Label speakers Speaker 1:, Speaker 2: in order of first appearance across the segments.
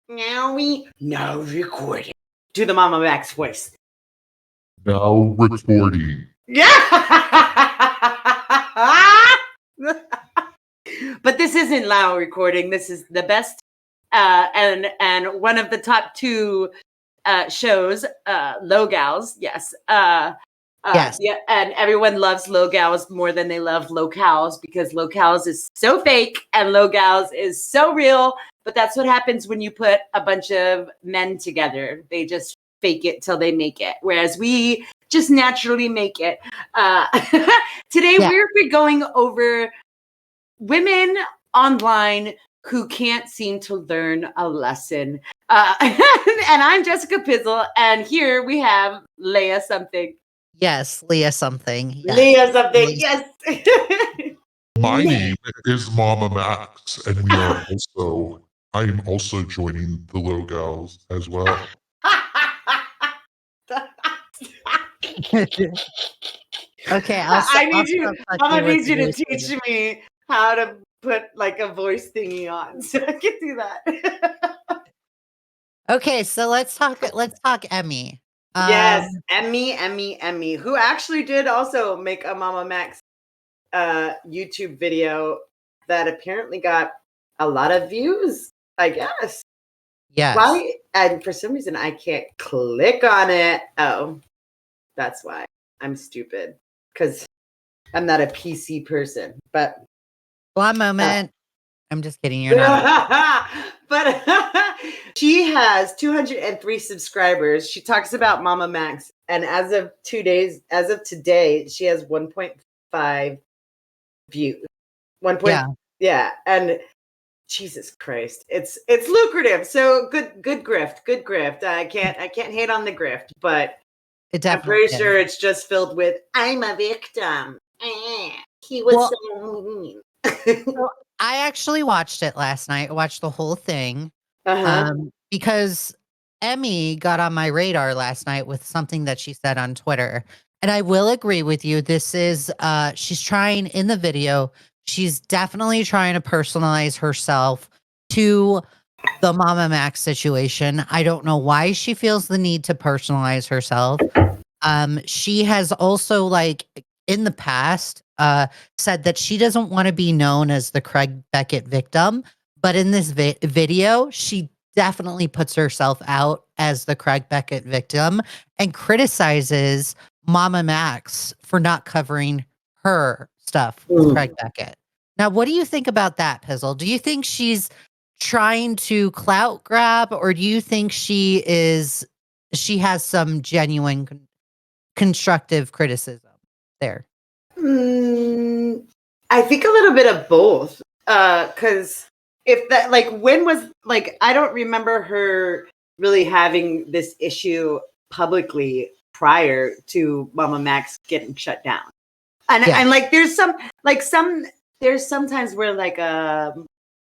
Speaker 1: No recording. Do the Mama Max voice.
Speaker 2: Now recording.
Speaker 1: Yeah. But this isn't Lao recording. This is the best and one of the top two shows, LolGals. Yes.
Speaker 3: Yes.
Speaker 1: Yeah, and everyone loves LolGals more than they love LolGals because LolGals is so fake and LolGals is so real. But that's what happens when you put a bunch of men together. They just fake it till they make it. Whereas we just naturally make it. Today we're going over women online who can't seem to learn a lesson. And I'm Jesska Pizzle, and here we have Leigha Something.
Speaker 3: Yes, Leigha Something. Yes.
Speaker 1: Leigha Something, yes.
Speaker 2: My name is Mama Max, and I am also joining the LolGals as well.
Speaker 3: Okay,
Speaker 1: I need you to teach me how to put like a voice thingy on so I can do that.
Speaker 3: Okay, so let's talk Emmy.
Speaker 1: Yes, Emmy, who actually did also make a Mama Max YouTube video that apparently got a lot of views, I guess.
Speaker 3: Yes.
Speaker 1: Why? And for some reason I can't click on it. Oh, that's why. I'm stupid because I'm not a PC person. But
Speaker 3: one moment. I'm just kidding. You're not.
Speaker 1: But she has 203 subscribers. She talks about Mama Max, and as of today, she has 1.5 views. Yeah, and Jesus Christ, it's lucrative. So good grift. I can't hate on the grift, but I'm pretty sure it's just filled with I'm a victim. He was so mean.
Speaker 3: So I actually watched it last night. I watched the whole thing because Emmy got on my radar last night with something that she said on Twitter. And I will agree with you. This is, she's trying in the video, she's definitely trying to personalize herself to the Mama Max situation. I don't know why she feels the need to personalize herself. She has also, like, in the past, said that she doesn't want to be known as the Craig Beckett victim. But in this video, she definitely puts herself out as the Craig Beckett victim and criticizes Mama Max for not covering her stuff with Craig Beckett. Now, what do you think about that, Pizzle? Do you think she's trying to clout grab, or do you think she has some genuine constructive criticism there?
Speaker 1: I think a little bit of both. Because if that, like, when was, like, I don't remember her really having this issue publicly prior to Mama Max getting shut down. And like, there's sometimes where, like,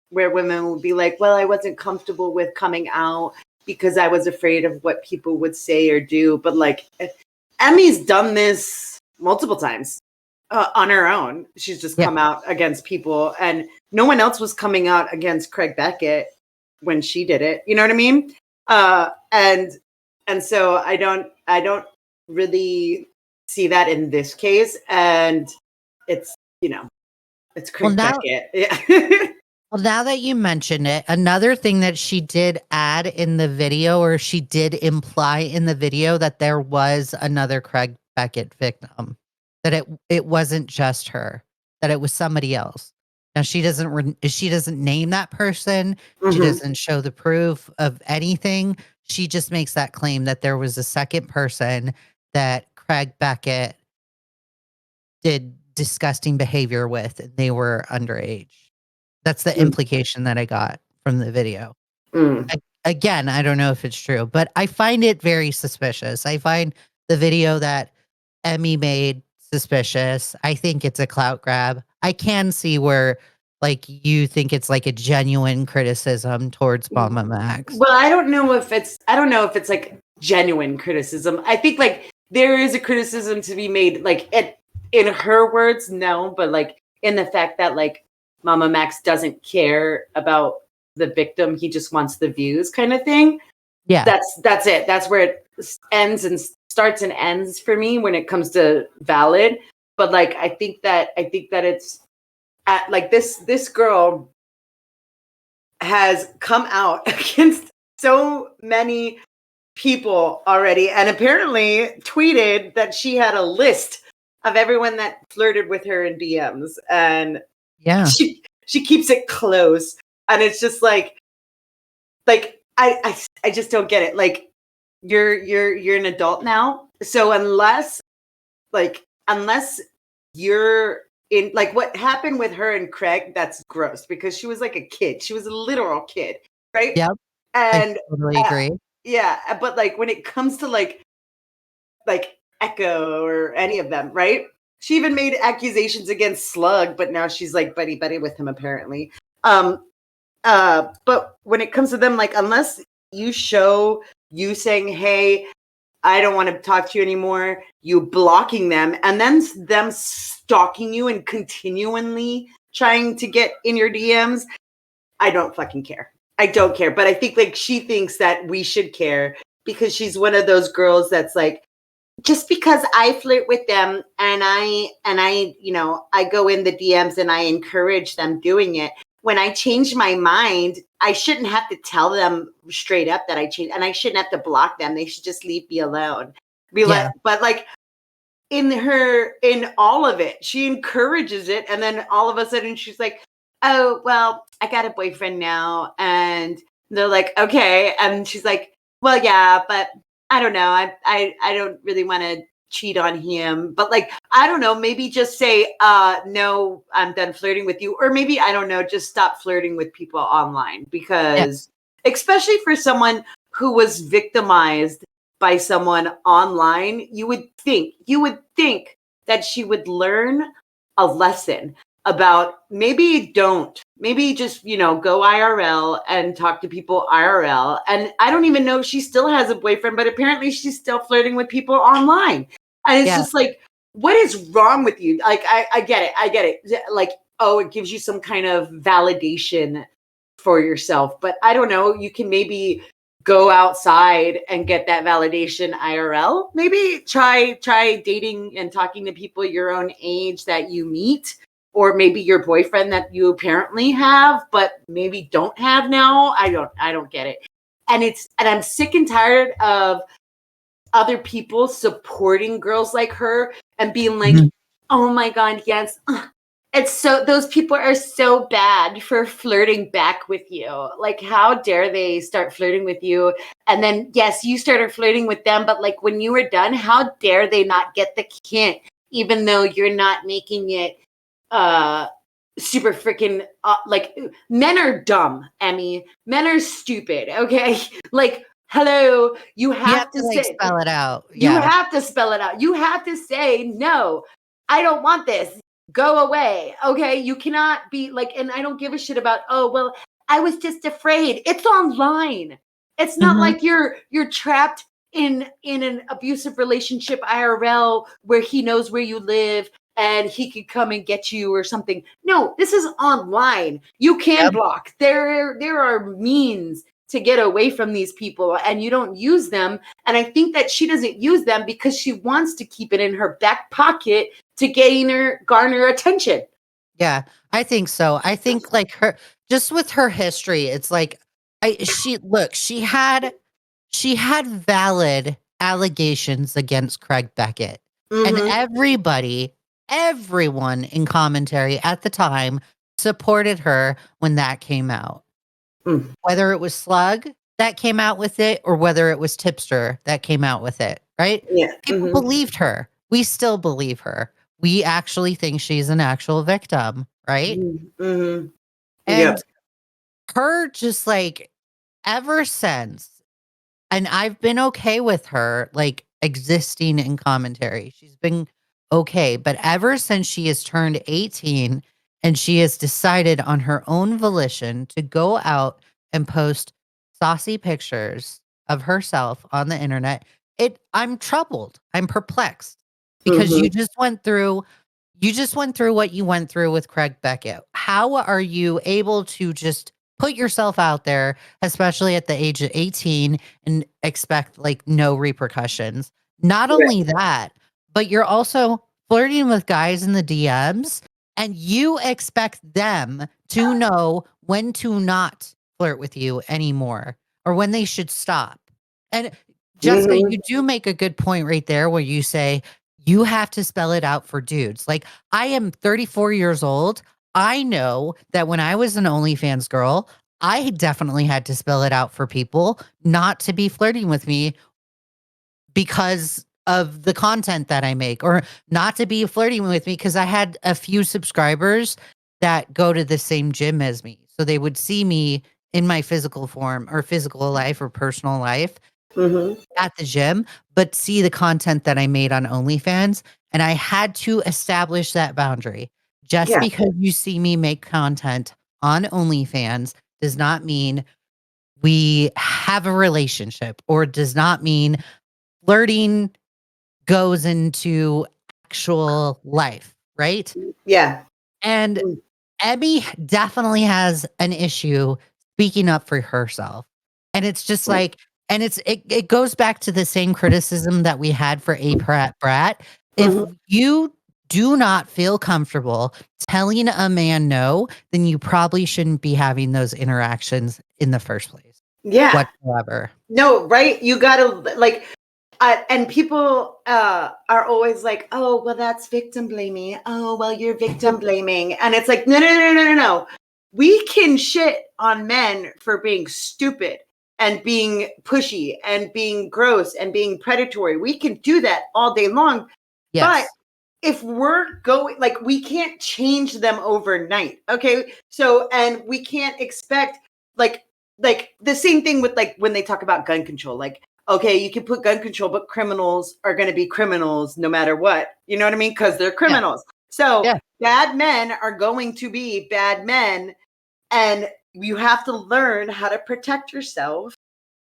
Speaker 1: where women will be like, well, I wasn't comfortable with coming out because I was afraid of what people would say or do. But, like, Emmy's done this multiple times on her own. She's just come out against people, and no one else was coming out against Craig Beckett when she did it. You know what I mean? And so I don't really see that in this case. And it's, it's Craig Beckett. Yeah.
Speaker 3: Well, now that you mentioned it, another thing that she did add in the video, or she did imply in the video, that there was another Craig Beckett victim, that it wasn't just her, that it was somebody else. Now, she doesn't name that person. She doesn't show the proof of anything. She just makes that claim that there was a second person that Craig Beckett did disgusting behavior with, and they were underage. That's the implication that I got from the video. Again, I don't know if it's true, but I find it very suspicious. I find the video that Emmy made suspicious. I think it's a clout grab. I can see where, like, you think it's like a genuine criticism towards Mama Max.
Speaker 1: Well, I don't know if it's like genuine criticism. I think, like, there is a criticism to be made, like, in her words, no, but, like, in the fact that, like, Mama Max doesn't care about the victim. He just wants the views kind of thing.
Speaker 3: Yeah.
Speaker 1: That's it. That's where it ends and starts and ends for me when it comes to valid. But like, I think that it's like this girl has come out against so many people already, and apparently tweeted that she had a list of everyone that flirted with her in DMs, and
Speaker 3: yeah,
Speaker 1: she keeps it close, and it's just like I just don't get it. Like, you're an adult now, so unless you're in, like, what happened with her and Craig, that's gross, because she was like a kid. She was a literal kid, right?
Speaker 3: yep.
Speaker 1: And
Speaker 3: I totally agree.
Speaker 1: yeah, but like when it comes to like Echo or any of them, right? She even made accusations against Slug, but now she's like buddy with him apparently. But when it comes to them, like, unless you show you saying, "Hey, I don't want to talk to you anymore," you blocking them, and then them stalking you and continually trying to get in your DMs, I don't fucking care. I don't care. But I think like she thinks that we should care because she's one of those girls that's like, just because I flirt with them and I, you know, I go in the DMs and I encourage them doing it. When I change my mind, I shouldn't have to tell them straight up that I changed, and I shouldn't have to block them. They should just leave me alone. But like in all of it, she encourages it, and then all of a sudden she's like, "Oh, well, I got a boyfriend now," and they're like, "Okay," and she's like, "Well, yeah, but I don't know. I don't really want to cheat on him, but like, I don't know, maybe just say, no, I'm done flirting with you," or maybe, I don't know, just stop flirting with people online, because especially for someone who was victimized by someone online, you would think that she would learn a lesson about maybe just, you know, go IRL and talk to people IRL. And I don't even know if she still has a boyfriend, but apparently she's still flirting with people online. And it's just like, what is wrong with you? Like, I get it. Like, oh, it gives you some kind of validation for yourself. But I don't know, you can maybe go outside and get that validation IRL. Maybe try dating and talking to people your own age that you meet, or maybe your boyfriend that you apparently have, but maybe don't have now. I don't get it. And I'm sick and tired of other people supporting girls like her and being like, "Oh my God, yes. It's so, those people are so bad for flirting back with you. Like, how dare they start flirting with you? And then, yes, you started flirting with them, but like when you were done, how dare they not get the hint, even though you're not making it super freaking like, men are dumb, Emmy. Men are stupid, okay? Like, hello, you have to
Speaker 3: like
Speaker 1: say,
Speaker 3: spell it out.
Speaker 1: you have to spell it out. You have to say, "No, I don't want this. Go away." Okay? You cannot be like, and I don't give a shit about, "Oh, well, I was just afraid." It's online. It's not like you're trapped in an abusive relationship IRL where he knows where you live and he could come and get you or something. No, this is online. You can block. There are means to get away from these people, and you don't use them. And I think that she doesn't use them because she wants to keep it in her back pocket to garner attention.
Speaker 3: Yeah, I think so. I think like her, just with her history, it's like she had valid allegations against Craig Beckett. And everyone in commentary at the time supported her when that came out. Whether it was Slug that came out with it or whether it was Tipster that came out with it, right?
Speaker 1: Yeah.
Speaker 3: People believed her. We still believe her. We actually think she's an actual victim, right? And her just like ever since, and I've been okay with her like existing in commentary. She's been okay. But ever since she has turned 18 and she has decided on her own volition to go out and post saucy pictures of herself on the internet, I'm troubled. I'm perplexed because you just went through what you went through with Craig Beckett. How are you able to just put yourself out there, especially at the age of 18, and expect like no repercussions. Not only that, but you're also flirting with guys in the DMs, and you expect them to know when to not flirt with you anymore or when they should stop. And Jessica, you do make a good point right there where you say you have to spell it out for dudes. Like, I am 34 years old. I know that when I was an OnlyFans girl, I definitely had to spell it out for people not to be flirting with me because of the content that I make, or not to be flirting with me because I had a few subscribers that go to the same gym as me. So they would see me in my physical form or physical life or personal life at the gym, but see the content that I made on OnlyFans. And I had to establish that boundary. Just because you see me make content on OnlyFans does not mean we have a relationship, or does not mean flirting goes into actual life, right?
Speaker 1: Yeah.
Speaker 3: And Emmy definitely has an issue speaking up for herself. And it's just like, and it goes back to the same criticism that we had for A Brat. If you do not feel comfortable telling a man no, then you probably shouldn't be having those interactions in the first place.
Speaker 1: Yeah.
Speaker 3: Whatsoever.
Speaker 1: No, right? You gotta like, and people are always like, oh, well, that's victim blaming. Oh, well, you're victim blaming. And it's like, no. We can shit on men for being stupid and being pushy and being gross and being predatory. We can do that all day long.
Speaker 3: Yes.
Speaker 1: But if we're going, like, we can't change them overnight. Okay. So, and we can't expect like the same thing with like when they talk about gun control, like, okay, you can put gun control, but criminals are going to be criminals no matter what. You know what I mean? Because they're criminals. So bad men are going to be bad men. And you have to learn how to protect yourself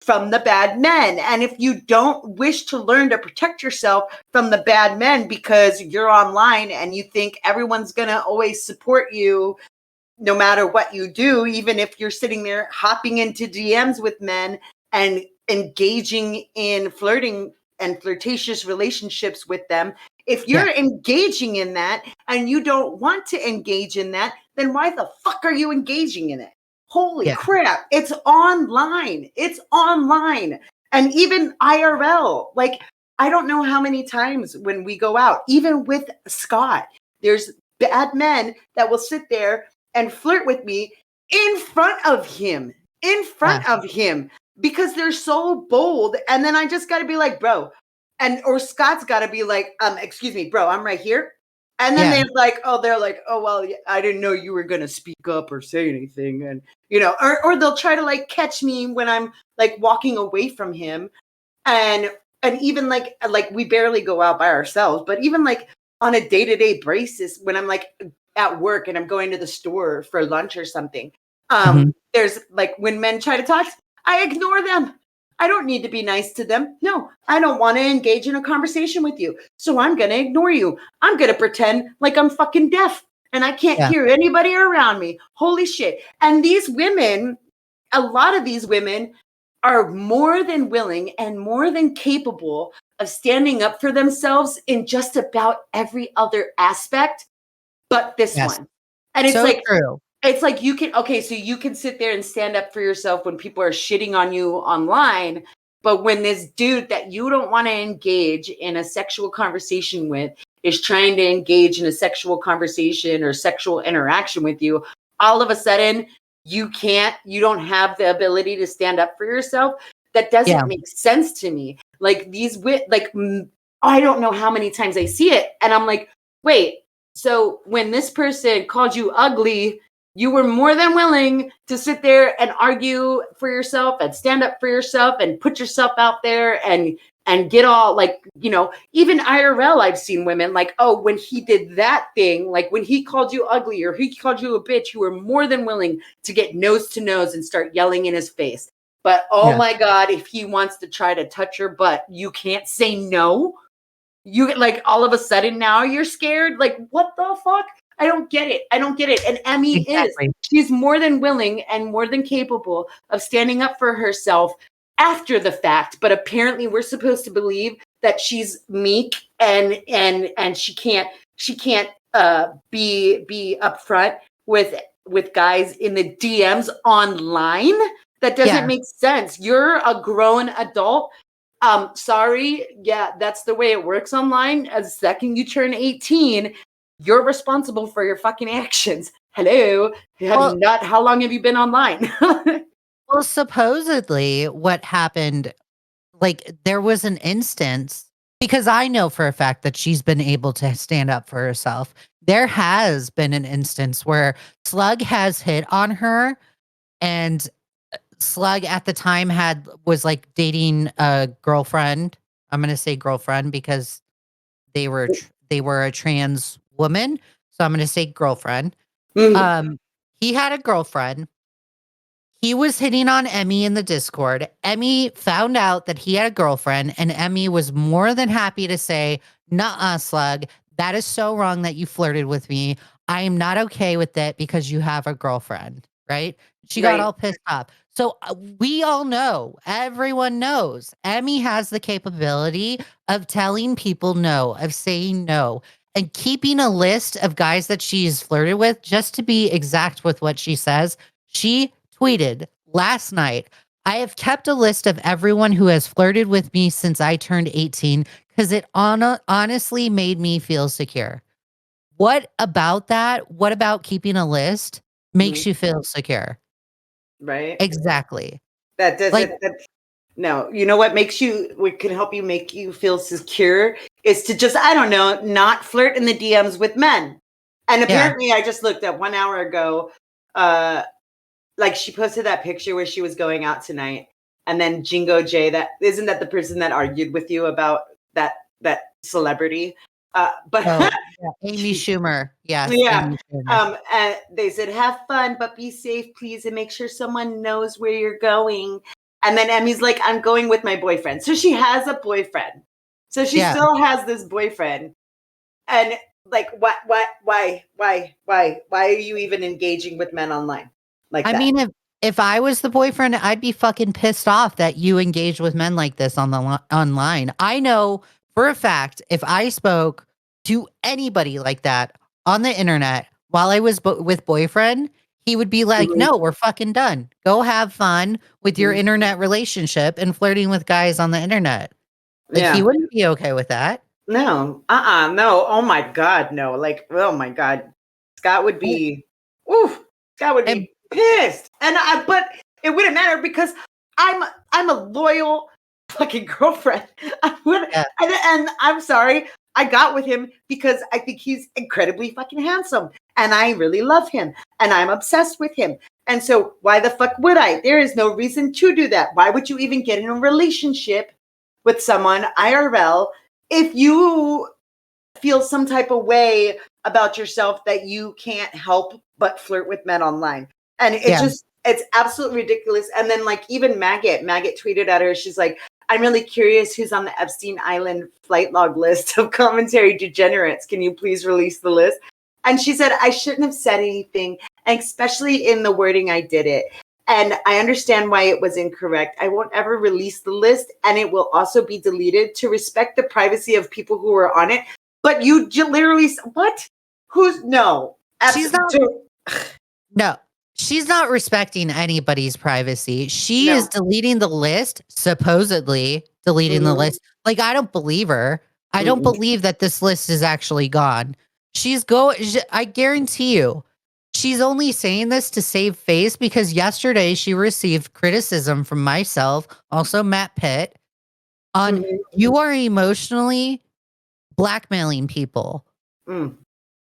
Speaker 1: from the bad men. And if you don't wish to learn to protect yourself from the bad men because you're online and you think everyone's going to always support you no matter what you do, even if you're sitting there hopping into DMs with men and engaging in flirting and flirtatious relationships with them, if you're engaging in that and you don't want to engage in that, then why the fuck are you engaging in it? Holy crap. It's online. It's online. And even IRL, like, I don't know how many times when we go out, even with Scott, there's bad men that will sit there and flirt with me in front of him, because they're so bold. And then I just got to be like, bro, or Scott's got to be like, excuse me, bro, I'm right here. And then they're like, oh, well, I didn't know you were going to speak up or say anything. And, you know, or they'll try to like catch me when I'm like walking away from him. And even like we barely go out by ourselves, but even like on a day-to-day basis, when I'm like at work and I'm going to the store for lunch or something, there's like when men try to talk, I ignore them. I don't need to be nice to them. No, I don't want to engage in a conversation with you. So I'm going to ignore you. I'm going to pretend like I'm fucking deaf and I can't hear anybody around me. Holy shit. And these women, a lot of these women are more than willing and more than capable of standing up for themselves in just about every other aspect, but this one. And it's so like,
Speaker 3: true.
Speaker 1: It's like you can sit there and stand up for yourself when people are shitting on you online. But when this dude that you don't want to engage in a sexual conversation with is trying to engage in a sexual conversation or sexual interaction with you, all of a sudden you don't have the ability to stand up for yourself. That doesn't make sense to me. Like I don't know how many times I see it. And I'm like, wait, so when this person called you ugly, you were more than willing to sit there and argue for yourself and stand up for yourself and put yourself out there and get all like, you know, even IRL, I've seen women like, oh, when he did that thing, like when he called you ugly or he called you a bitch, you were more than willing to get nose to nose and start yelling in his face. But oh my God, if he wants to try to touch your butt, you can't say no. You like all of a sudden now you're scared. Like, what the fuck? I don't get it. I don't get it. And Emmy
Speaker 3: Exactly.
Speaker 1: she's more than willing and more than capable of standing up for herself after the fact. But apparently we're supposed to believe that she's meek and she can't be upfront with guys in the DMs online. That doesn't make sense. You're a grown adult. Sorry, yeah, that's the way it works online. As the second you turn 18, you're responsible for your fucking actions. Hello. How long have you been online?
Speaker 3: Well, supposedly what happened, like there was an instance, because I know for a fact that she's been able to stand up for herself. There has been an instance where Slug has hit on her, and Slug at the time was like dating a girlfriend. I'm going to say girlfriend because they were a trans woman, so I'm going to say girlfriend. He had a girlfriend. He was hitting on Emmy in the Discord. Emmy found out that he had a girlfriend, and Emmy was more than happy to say, "Nuh-uh, Slug. That is so wrong that you flirted with me. I am not okay with it because you have a girlfriend." Right? She got all pissed off. So we all know, everyone knows, Emmy has the capability of telling people no, of saying no, and keeping a list of guys that she's flirted with. Just to be exact with what she says, she tweeted last night, "I have kept a list of everyone who has flirted with me since I turned 18 because it honestly made me feel secure." What about that? What about keeping a list makes you feel secure?
Speaker 1: Right?
Speaker 3: Exactly.
Speaker 1: That
Speaker 3: Like,
Speaker 1: doesn't no, you know what can help you make you feel secure is to just, I don't know, not flirt in the DMs with men. And apparently I just looked at 1 hour ago, like she posted that picture where she was going out tonight. And then Jingo J, that isn't that the person that argued with you about that celebrity? But
Speaker 3: Amy Schumer. Yes.
Speaker 1: yeah.
Speaker 3: Amy Schumer.
Speaker 1: And they said, have fun, but be safe, please, and make sure someone knows where you're going. And then Emmy's like, I'm going with my boyfriend. So she has a boyfriend. So she still has this boyfriend. And like, why are you even engaging with men online like that?
Speaker 3: I mean, if I was the boyfriend, I'd be fucking pissed off that you engage with men like this on the online. I know for a fact if I spoke to anybody like that on the internet while I was with boyfriend, he would be like, "No, we're fucking done. Go have fun with your internet relationship and flirting with guys on the internet." Like he wouldn't be okay with that.
Speaker 1: No. No. Oh my God. No. Like, oh my God. Scott would be pissed. But it wouldn't matter because I'm a loyal fucking girlfriend. And I'm sorry, I got with him because I think he's incredibly fucking handsome and I really love him and I'm obsessed with him. And so why the fuck would I? There is no reason to do that. Why would you even get in a relationship with someone IRL if you feel some type of way about yourself that you can't help but flirt with men online? And it's absolutely ridiculous. And then like even Maggot tweeted at her, she's like, I'm really curious who's on the Epstein Island flight log list of commentary degenerates. Can you please release the list? And she said, I shouldn't have said anything, and especially in the wording I did it. And I understand why it was incorrect. I won't ever release the list, and it will also be deleted to respect the privacy of people who are on it. But you literally, what? Who's, no.
Speaker 3: She's not, no, she's not respecting anybody's privacy. She is deleting the list, supposedly deleting the list. Like, I don't believe her. I don't believe that this list is actually gone. I guarantee you, she's only saying this to save face because yesterday she received criticism from myself, also Matt Pitt, on you are emotionally blackmailing people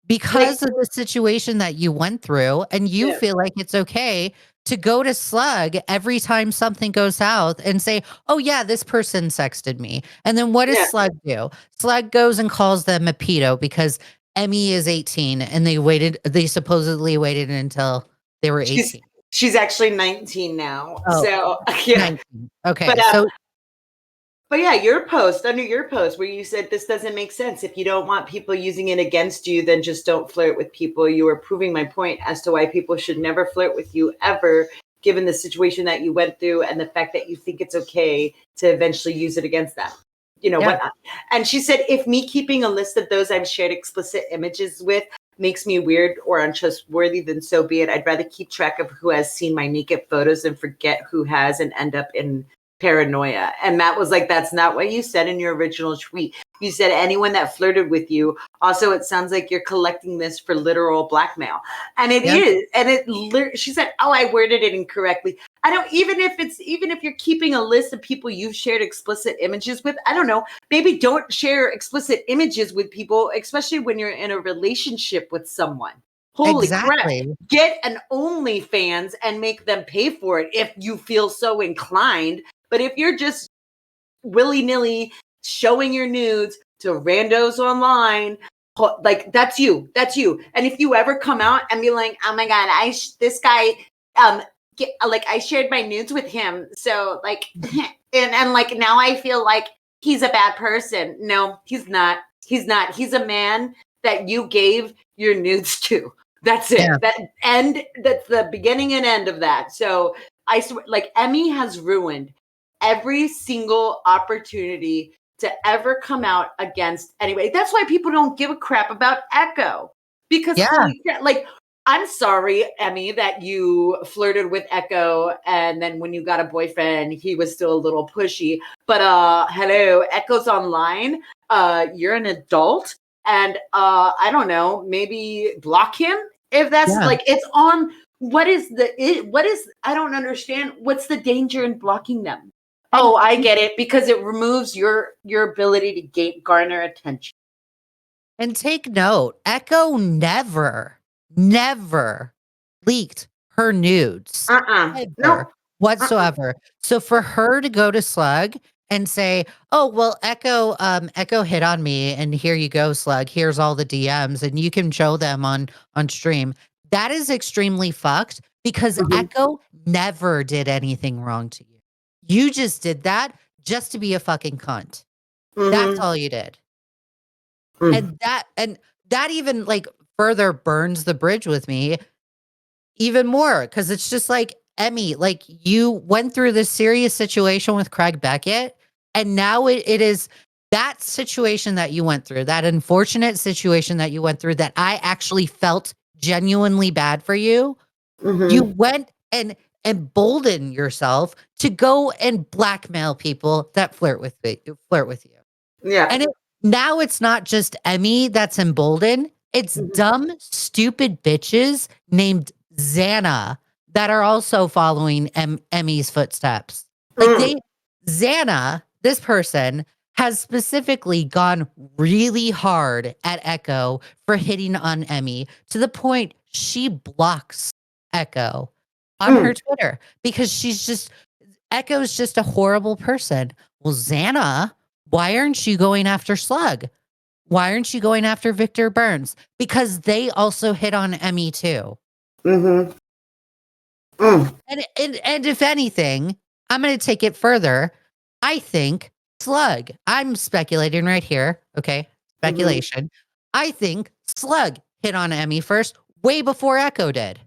Speaker 3: because of the situation that you went through, and you feel like it's okay to go to Slug every time something goes south and say, oh yeah, this person sexted me. And then what does Slug do? Slug goes and calls them a pedo because Emmy is 18 and they supposedly waited until they were 18.
Speaker 1: She's actually 19 now. So yeah.
Speaker 3: 19. Okay.
Speaker 1: But,
Speaker 3: so
Speaker 1: But yeah, under your post where you said this doesn't make sense. If you don't want people using it against you, then just don't flirt with people. You were proving my point as to why people should never flirt with you ever, given the situation that you went through and the fact that you think it's okay to eventually use it against them. You know, whatnot. And she said, if me keeping a list of those I've shared explicit images with makes me weird or untrustworthy, then so be it. I'd rather keep track of who has seen my naked photos and forget who has and end up in paranoia. And Matt was like, that's not what you said in your original tweet. You said anyone that flirted with you. Also, it sounds like you're collecting this for literal blackmail. And it is. And she said, oh, I worded it incorrectly. I don't, even if you're keeping a list of people you've shared explicit images with, I don't know, maybe don't share explicit images with people, especially when you're in a relationship with someone. Holy crap. Get an OnlyFans and make them pay for it if you feel so inclined. But if you're just willy-nilly showing your nudes to randos online, like that's you. And if you ever come out and be like, oh my God, this guy, I shared my nudes with him. So like, and like, now I feel like he's a bad person. No, he's not. He's a man that you gave your nudes to. That's it. Yeah. That's the beginning and end of that. So I swear, like, Emmy has ruined every single opportunity to ever come out against anybody. That's why people don't give a crap about Echo. Because like, I'm sorry, Emmy, that you flirted with Echo, and then when you got a boyfriend, he was still a little pushy. But hello, Echo's online. You're an adult. And I don't know, maybe block him if that's like, it's on. What is I don't understand. What's the danger in blocking them? Oh, I get it, because it removes your ability to garner attention.
Speaker 3: And take note, Echo never leaked her nudes.
Speaker 1: No.
Speaker 3: Whatsoever. So for her to go to Slug and say, oh, well, Echo hit on me, and here you go, Slug. Here's all the DMs, and you can show them on stream. That is extremely fucked, because Echo never did anything wrong to you. You just did that just to be a fucking cunt. That's all you did. And that even like further burns the bridge with me even more, because it's just like, Emmy, like, you went through this serious situation with Craig Beckett, and now it is that situation that you went through, that unfortunate situation that you went through, that I actually felt genuinely bad for you. You went and emboldened yourself to go and blackmail people that flirt with you.
Speaker 1: Yeah.
Speaker 3: And now it's not just Emmy that's emboldened. It's dumb, stupid bitches named Xana that are also following Emmy's footsteps. Like Xana, this person, has specifically gone really hard at Echo for hitting on Emmy, to the point she blocks Echo on her Twitter, because Echo's just a horrible person. Well, Xana, why aren't you going after Slug? Why aren't you going after Victor Burns? Because they also hit on Emmy too. And if anything, I'm going to take it further. I think Slug, I'm speculating right here. Okay. Speculation. I think Slug hit on Emmy first, way before Echo did.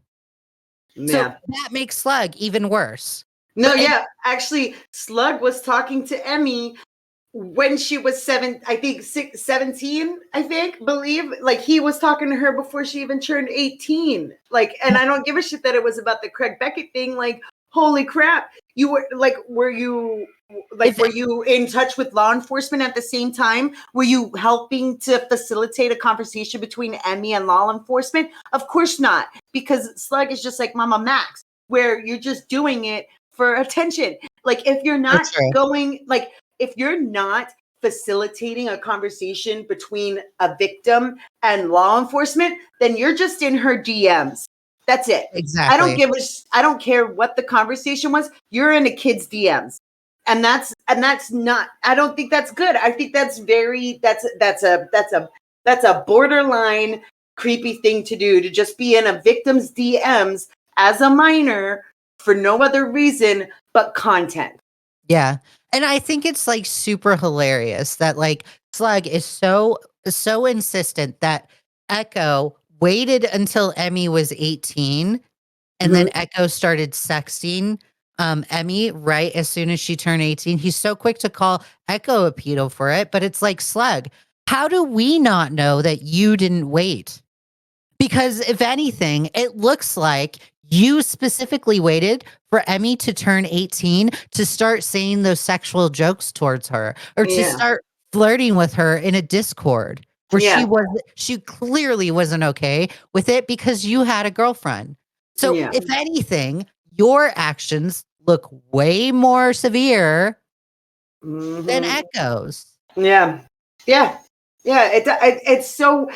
Speaker 3: So that makes Slug even worse.
Speaker 1: No, actually, Slug was talking to Emmy when she was 17, believe. Like, he was talking to her before she even turned 18. Like, and I don't give a shit that it was about the Craig Beckett thing. Like, holy crap. Were you in touch with law enforcement at the same time? Were you helping to facilitate a conversation between Emmy and law enforcement? Of course not, because Slug is just like Mama Max, where you're just doing it for attention. Like, if you're not if you're not facilitating a conversation between a victim and law enforcement, then you're just in her DMs. That's it.
Speaker 3: Exactly.
Speaker 1: I don't care what the conversation was. You're in a kid's DMs. And that's not, I don't think that's good. I think that's a borderline creepy thing to do, to just be in a victim's DMs as a minor for no other reason but content.
Speaker 3: Yeah. And I think it's like super hilarious that like Slug is so insistent that Echo waited until Emmy was 18 and then
Speaker 1: Mhm.
Speaker 3: Echo started sexting Emmy right as soon as she turned 18. He's so quick to call Echo a pedo for it, but it's like Slug. How do we not know that you didn't wait? Because if anything, it looks like you specifically waited for Emmy to turn 18 to start saying those sexual jokes towards her or to
Speaker 1: Yeah.
Speaker 3: start flirting with her in a Discord where
Speaker 1: Yeah.
Speaker 3: she clearly wasn't okay with it because you had a girlfriend. So
Speaker 1: Yeah.
Speaker 3: if anything, your actions look way more severe than
Speaker 1: Mhm.
Speaker 3: Echo's.
Speaker 1: Yeah. Yeah. Yeah. It's so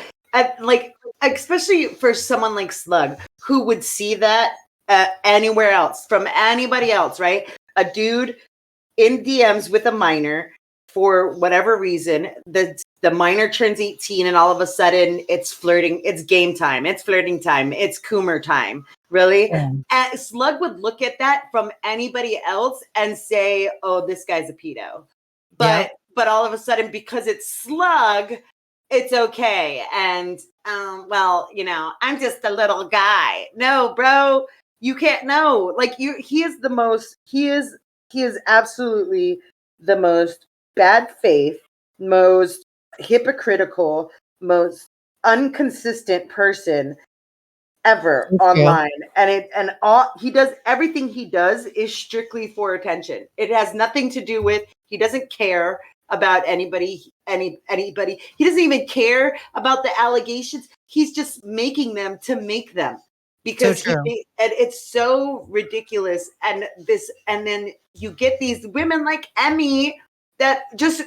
Speaker 1: like, especially for someone like Slug who would see that anywhere else from anybody else, right? A dude in DMs with a minor for whatever reason. The minor turns 18 and all of a sudden it's flirting, it's game time, it's flirting time, it's Coomer time. Really?
Speaker 3: Yeah.
Speaker 1: And Slug would look at that from anybody else and say, oh, this guy's a pedo.
Speaker 3: Yep.
Speaker 1: But all of a sudden, because it's Slug, it's okay. And well, I'm just a little guy. No, bro, you can't know. Like he is the most, he is absolutely the most bad faith, most hypocritical, most inconsistent person ever
Speaker 3: So true.
Speaker 1: online. And all he does, everything he does is strictly for attention. It has nothing to do with, he doesn't care about anybody. He doesn't even care about the allegations. He's just making them to make them,
Speaker 3: So
Speaker 1: because
Speaker 3: true.
Speaker 1: and it's so ridiculous. And then you get these women like Emmy that just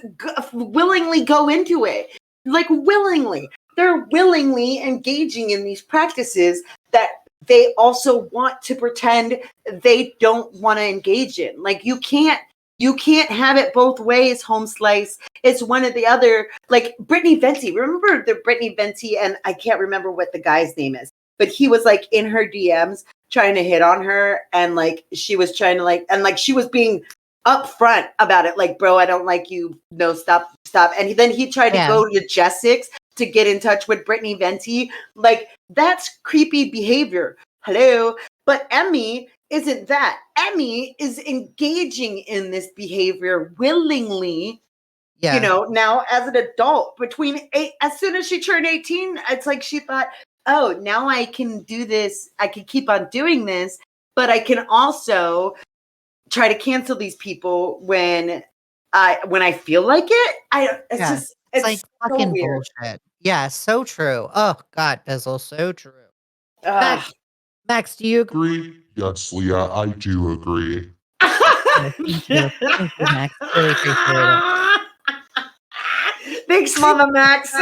Speaker 1: willingly go into it, like willingly. They're willingly engaging in these practices that they also want to pretend they don't want to engage in. Like you can't have it both ways, home slice. It's one or the other. Like Brittany Venti. Remember the Brittany Venti, and I can't remember what the guy's name is, but he was like in her DMs trying to hit on her, and like she was trying to and she was being upfront about it. Like, bro, I don't like you. No, stop. And then he tried to
Speaker 3: Yeah.
Speaker 1: go to Jessix to get in touch with Brittany Venti. Like, that's creepy behavior. Hello. But Emmy isn't that. Emmy is engaging in this behavior willingly,
Speaker 3: Yeah.
Speaker 1: now as an adult. As soon as she turned 18, it's like she thought, oh, now I can do this. I can keep on doing this, but I can also try to cancel these people when I feel like it.
Speaker 3: Yeah.
Speaker 1: It's
Speaker 3: It's like
Speaker 1: so
Speaker 3: fucking
Speaker 1: weird.
Speaker 3: bullshit. Yeah, so true. Oh God, Bizzle, so true.
Speaker 1: Ugh.
Speaker 3: Max, do you agree?
Speaker 2: Agree? Yes, Leah, I do agree.
Speaker 3: Yeah, thank you. Thank you, Max. Really appreciate it.
Speaker 1: Thanks, Mama Max.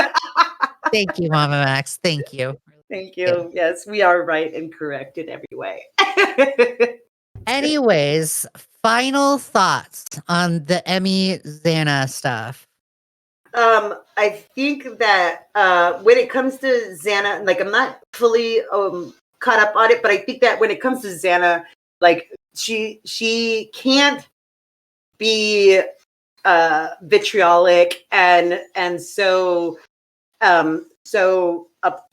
Speaker 3: Thank you, Mama Max. Thank you.
Speaker 1: Thank you. Yes, we are right and correct in every way.
Speaker 3: Anyways, final thoughts on the Emmy Xana stuff.
Speaker 1: I think that when it comes to Xana, like I'm not fully caught up on it, but I think that when it comes to Xana, like she can't be vitriolic and so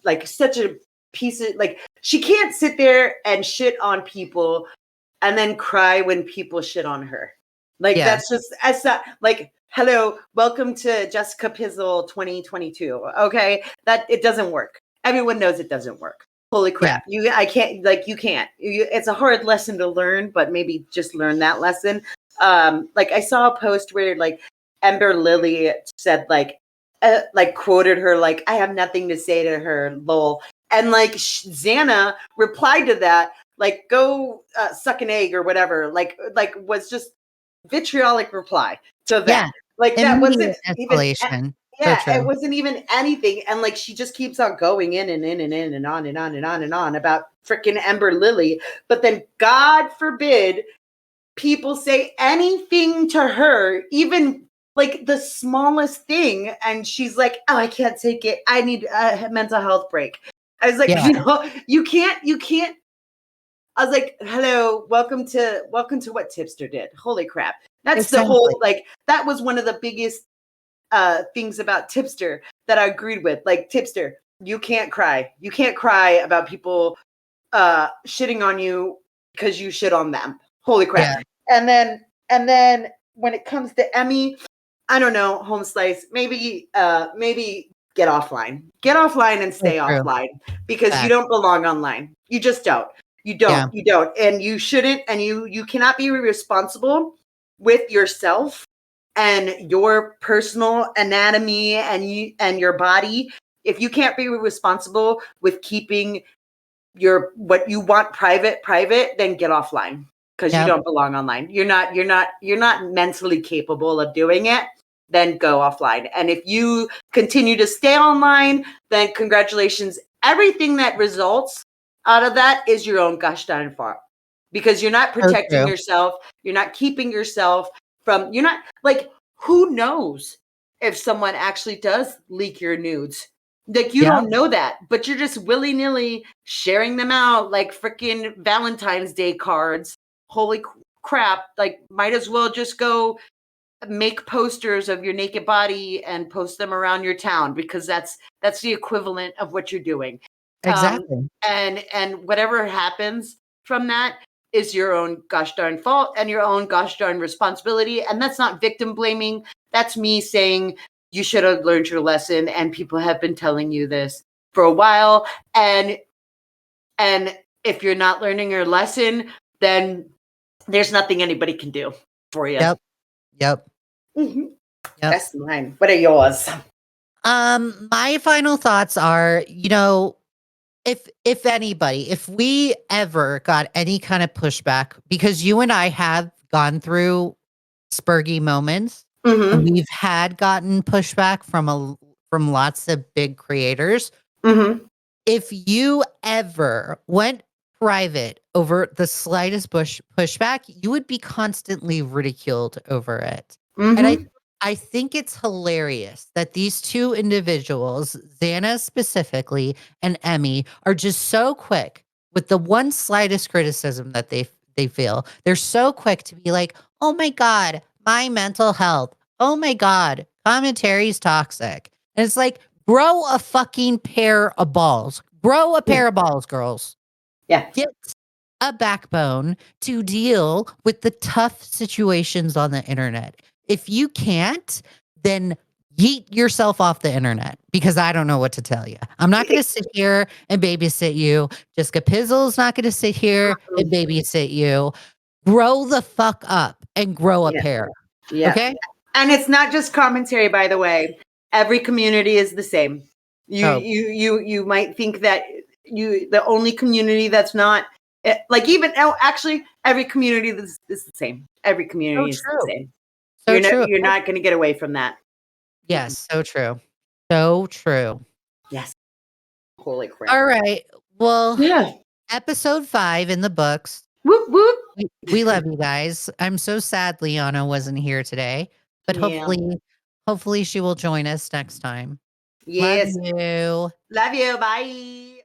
Speaker 1: like such a piece of, like, she can't sit there and shit on people and then cry when people shit on her. Like,
Speaker 3: Yeah.
Speaker 1: that's not like, hello, welcome to Jesska Pizzle 2022. Okay, that it doesn't work. Everyone knows it doesn't work. Holy crap! You can't. It's a hard lesson to learn, but maybe just learn that lesson. Like I saw a post where like Ember Lily said like quoted her like, I have nothing to say to her, lol. And like Xana replied to that like, go suck an egg or whatever. Like was just vitriolic reply to that.
Speaker 3: Yeah.
Speaker 1: Like that wasn't
Speaker 3: Immediate
Speaker 1: even.
Speaker 3: escalation. So
Speaker 1: Yeah, it
Speaker 3: true.
Speaker 1: wasn't even anything. And like she just keeps on going in and in and in and on and on and on and on about freaking Ember Lily. But then God forbid people say anything to her, even like the smallest thing, and she's like, oh, I can't take it. I need a mental health break. I was like,
Speaker 3: Yeah.
Speaker 1: you can't I was like, hello, welcome to what Tipster did. Holy crap. That's the
Speaker 3: Exactly.
Speaker 1: whole, like, that was one of the biggest things about Tipster that I agreed with. Like, Tipster, you can't cry. You can't cry about people shitting on you because you shit on them. Holy crap.
Speaker 3: Yeah.
Speaker 1: And then when it comes to Emmy, I don't know, home slice, maybe get offline. Get offline and stay offline because you don't belong online. You just don't. You don't.
Speaker 3: Yeah.
Speaker 1: You don't. And you shouldn't, and you cannot be responsible with yourself and your personal anatomy and your body if you can't be responsible with keeping your what you want private, then get offline because you don't belong online. You're not mentally capable of doing it. Then go offline. And if you continue to stay online, then congratulations. Everything that results out of that is your own gosh darn fault because you're not protecting yourself. You're not keeping yourself from. You're not like who knows if someone actually does leak your nudes. Like you don't know that, but you're just willy-nilly sharing them out like freaking Valentine's Day cards. Holy crap. Like might as well just go make posters of your naked body and post them around your town because that's the equivalent of what you're doing.
Speaker 3: Exactly.
Speaker 1: And whatever happens from that is your own gosh darn fault and your own gosh darn responsibility. And that's not victim blaming. That's me saying you should have learned your lesson, and people have been telling you this for a while. And if you're not learning your lesson, then there's nothing anybody can do for you.
Speaker 3: Yep.
Speaker 1: Mm-hmm. That's mine. What are yours?
Speaker 3: My final thoughts are, if anybody, if we ever got any kind of pushback, because you and I have gone through spurgy moments, and we've had gotten pushback from lots of big creators. If you ever went private over the slightest pushback, you would be constantly ridiculed over it. And I think it's hilarious that these two individuals, Xana specifically and Emmy, are just so quick with the one slightest criticism that they feel. They're so quick to be like, "Oh my God, my mental health. Oh my God, commentary's toxic." And it's like, grow a fucking pair of balls. Grow a pair of balls, girls.
Speaker 1: Yeah.
Speaker 3: Get a backbone to deal with the tough situations on the internet. If you can't, then yeet yourself off the internet because I don't know what to tell you. I'm not going to sit here and babysit you. Jesska Pizzle's not going to sit here and babysit you. Grow the fuck up and grow a pair.
Speaker 1: Yeah.
Speaker 3: Okay?
Speaker 1: And it's not just commentary, by the way. Every community is the same. You might think that the only community that's not like even actually every community is the same. Every community is the same.
Speaker 3: So true.
Speaker 1: You're not going to get away from that.
Speaker 3: Yes, so true. So true.
Speaker 1: Yes. Holy crap.
Speaker 3: All right. Well, episode 5 in the books.
Speaker 1: Whoop whoop.
Speaker 3: We love you guys. I'm so sad Liana wasn't here today, but hopefully she will join us next time.
Speaker 1: Yes.
Speaker 3: Love you.
Speaker 1: Love you. Bye.